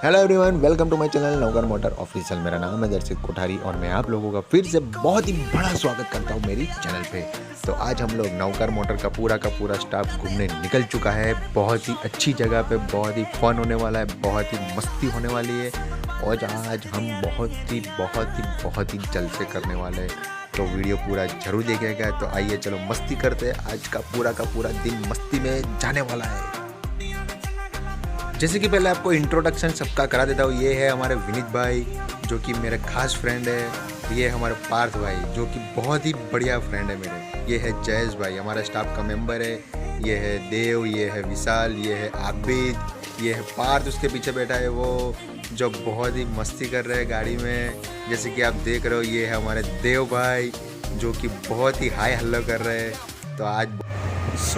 Hello everyone, welcome to my channel Navkar motor official. मेरा नाम है दर्शित कोठारी और मैं आप लोगों का फिर से बहुत ही बड़ा स्वागत करता हूं मेरी चैनल पे। तो आज हम लोग नवकार मोटर का पूरा स्टाफ घूमने निकल चुका है। बहुत ही अच्छी जगह पे बहुत ही फन होने वाला है, बहुत ही मस्ती होने वाली है और आज हम बहुत ही जल्द से करने वाले हैं। तो वीडियो पूरा जरूर देखिएगा। तो आइए चलो मस्ती करते हैं। आज का पूरा दिन मस्ती में जाने वाला है। जैसे कि पहले आपको इंट्रोडक्शन सबका करा देता हूँ। ये है हमारे विनीत भाई जो कि मेरे खास फ्रेंड है। ये है हमारे पार्थ भाई जो कि बहुत ही बढ़िया फ्रेंड है मेरे। ये है जयेश भाई हमारा स्टाफ का मेंबर है। ये है देव, ये है विशाल, ये है आबिद, ये है पार्थ उसके पीछे बैठा है वो जो बहुत ही मस्ती कर रहे हैं गाड़ी में। जैसे कि आप देख रहे हो ये है हमारे देव भाई जो कि बहुत ही हाई हल्ला कर रहे हैं। तो आज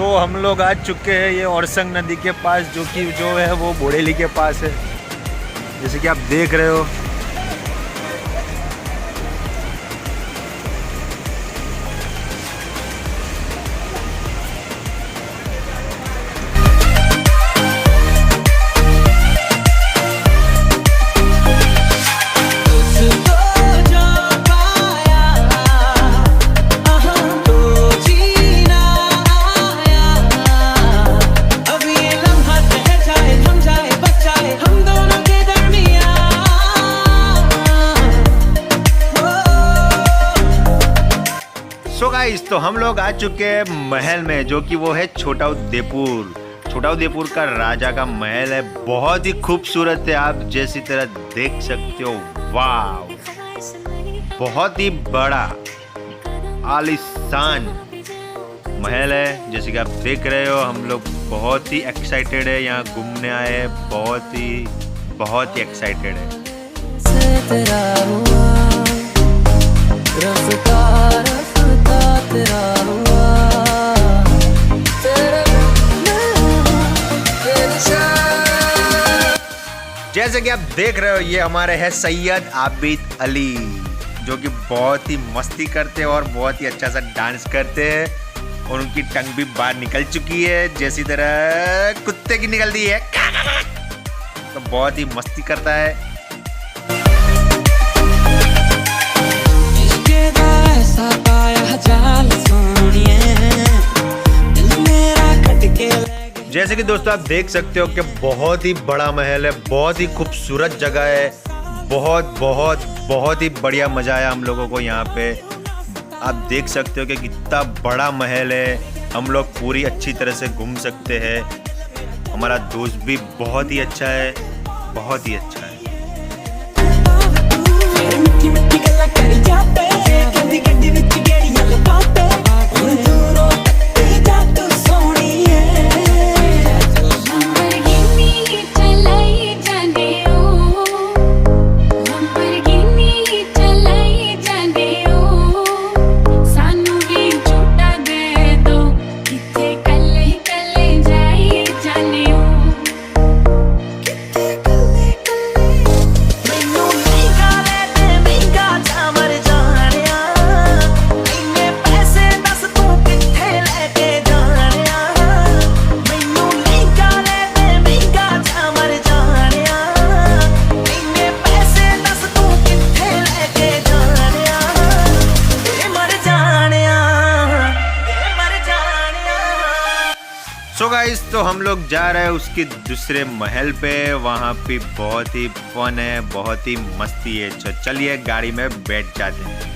हम लोग आ चुके हैं ये औरसंग नदी के पास जो है वो बोड़ेली के पास है। जैसे कि आप देख रहे हो तो हम लोग आ चुके हैं महल में जो कि वो है chhotaudepur। chhotaudepur का राजा का महल है। बहुत ही खूबसूरत है, आप जैसी तरह देख सकते हो। वाव, बहुत ही बड़ा आलीशान महल है। जैसे कि आप देख रहे हो हम लोग बहुत ही एक्साइटेड है, यहाँ घूमने आए हैं। बहुत ही एक्साइटेड है। जैसे कि आप देख रहे हो ये हमारे हैं सैयद आबिद अली जो कि बहुत ही मस्ती करते हैं और बहुत ही अच्छा सा डांस करते हैं। और उनकी टंग भी बाहर निकल चुकी है जैसी तरह कुत्ते की निकलती है। तो बहुत ही मस्ती करता है। जैसे कि दोस्तों आप देख सकते हो कि बहुत ही बड़ा महल है, बहुत ही खूबसूरत जगह है। बहुत ही बढ़िया मजा आया हम लोगों को यहाँ पे। आप देख सकते हो कि कितना बड़ा महल है। हम लोग पूरी अच्छी तरह से घूम सकते हैं। हमारा दोस्त भी बहुत ही अच्छा है, बहुत ही अच्छा है। तो हम लोग जा रहे हैं उसके दूसरे महल पे। वहाँ पे बहुत ही फन है, बहुत ही मस्ती है। चलिए गाड़ी में बैठ जाते हैं।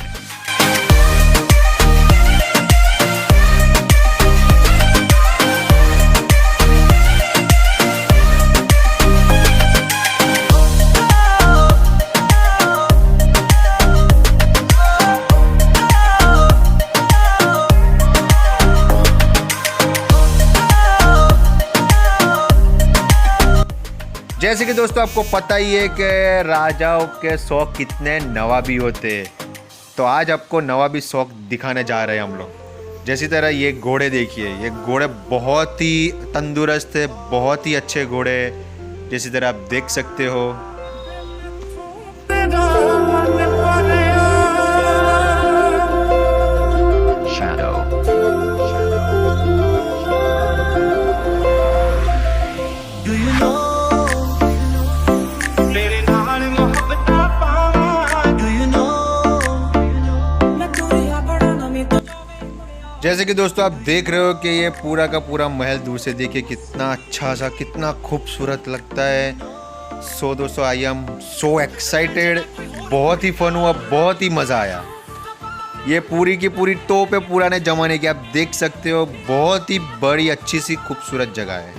जैसे कि दोस्तों आपको पता ही है कि राजाओं के शौक कितने नवाबी होते हैं। तो आज आपको नवाबी शौक दिखाने जा रहे हैं हम लोग। जैसी तरह ये घोड़े देखिए, ये घोड़े बहुत ही तंदुरुस्त है, बहुत ही अच्छे घोड़े। जैसी तरह आप देख सकते हो। जैसे कि दोस्तों आप देख रहे हो कि ये पूरा का पूरा महल दूर से देखिए कितना अच्छा सा, कितना खूबसूरत लगता है। सो दोस्तों आई एम सो एक्साइटेड, बहुत ही फन हुआ, बहुत ही मज़ा आया। ये पूरी की पूरी तोप है पुराने ज़माने की, आप देख सकते हो। बहुत ही बड़ी अच्छी सी खूबसूरत जगह है।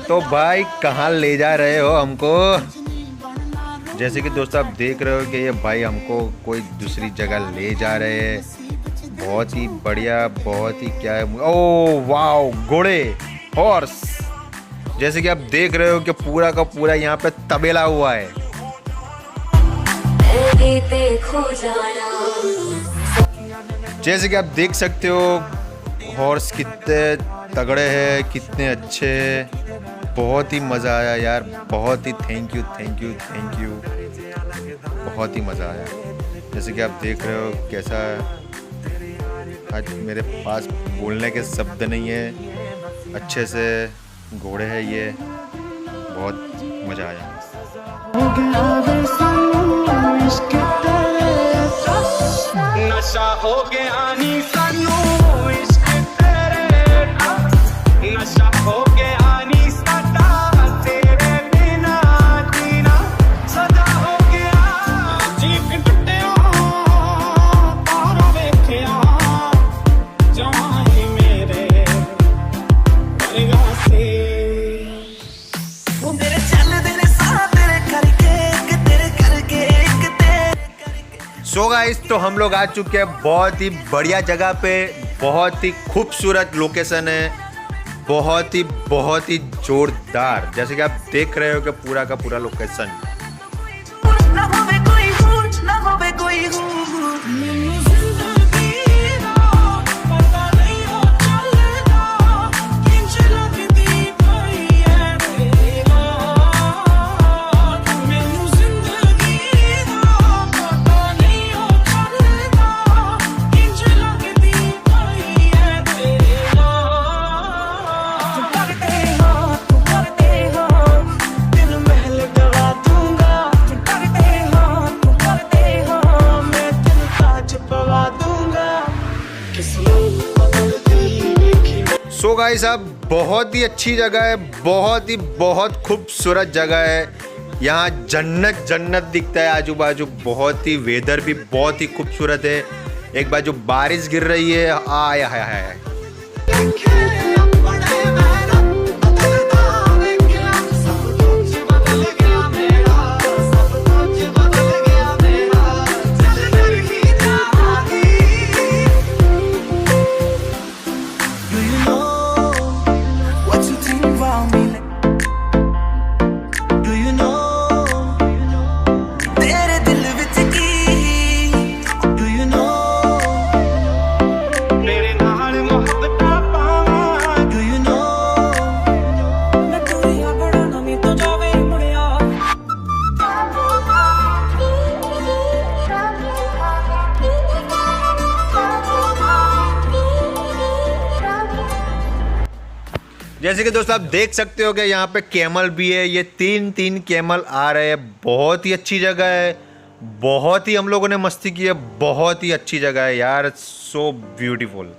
तो भाई कहाँ ले जा रहे हो हमको? जैसे कि दोस्तों आप देख रहे हो कि ये भाई हमको कोई दूसरी जगह ले जा रहे हैं। बहुत ही बढ़िया, बहुत ही क्या है, ओ वाओ, घोड़े, हॉर्स। जैसे कि आप देख रहे हो कि पूरा का पूरा यहाँ पे तबेला हुआ है। जैसे कि आप देख सकते हो हॉर्स कितने तगड़े हैं, कितने अच्छे हैं। बहुत ही मज़ा आया यार, बहुत ही thank you thank you thank you, बहुत ही मज़ा आया। जैसे कि आप देख रहे हो कैसा, आज मेरे पास बोलने के शब्द नहीं है, अच्छे से घोड़े हैं ये, बहुत मज़ा आया। नशा हो गया नी सानू इश्क तेरे, नशा हो गया नी साडा तेरे बिना जीना, सदा हो गया जीक टुटिया तारा वेखिया जवानी मेरे बरगा से, वो मेरे चल तेरे साथ तेरे करके सो गाइस, तो हम लोग आ चुके हैं बहुत ही बढ़िया जगह पे। बहुत ही खूबसूरत लोकेशन है, बहुत ही जोरदार। जैसे कि आप देख रहे हो कि पूरा का पूरा लोकेशन। सो गाइस साहब, बहुत ही अच्छी जगह है, बहुत खूबसूरत जगह है। यहाँ जन्नत जन्नत दिखता है आजू बाजू। बहुत ही वेदर भी बहुत ही खूबसूरत है। एक बार जो बारिश गिर रही है, आया है। जैसे कि दोस्तों आप देख सकते हो कि यहाँ पे कैमल भी है। ये तीन कैमल आ रहे हैं। बहुत ही अच्छी जगह है, बहुत ही हम लोगों ने मस्ती की है। बहुत ही अच्छी जगह है यार, सो ब्यूटीफुल।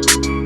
है।